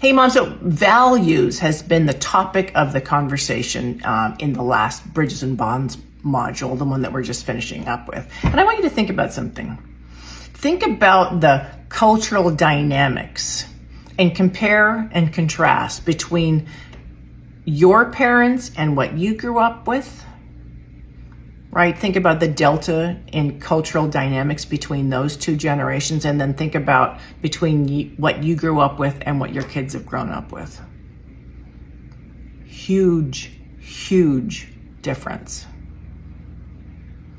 Hey, Mom, so values has been the topic of the conversation in the last Bridges and Bonds module, the one that we're just finishing up with. And I want you to think about something. Think about the cultural dynamics and compare and contrast between your parents and what you grew up with, right? Think about the delta in cultural dynamics between those two generations, and then think about between what you grew up with and what your kids have grown up with. Huge, huge difference,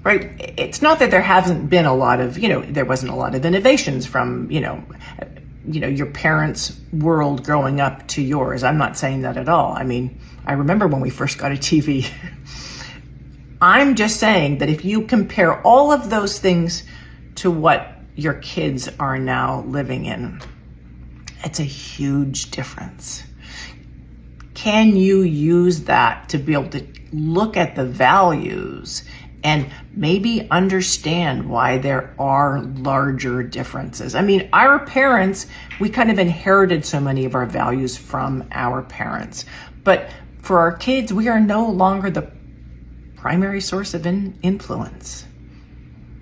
right? It's not that there hasn't been a lot of, there wasn't a lot of innovations from, your parents' world growing up to yours. I'm not saying that at all. I mean, I remember when we first got a TV. I'm just saying that if you compare all of those things to what your kids are now living in, it's a huge difference. Can you use that to be able to look at the values and maybe understand why there are larger differences? I mean, our parents, we kind of inherited so many of our values from our parents. But for our kids, we are no longer the primary source of influence.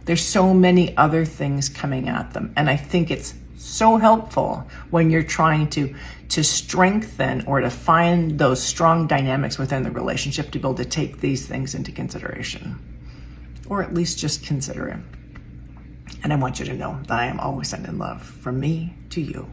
There's so many other things coming at them. And I think it's so helpful when you're trying to strengthen or to find those strong dynamics within the relationship to be able to take these things into consideration, or at least just consider it. And I want you to know that I am always sending love from me to you.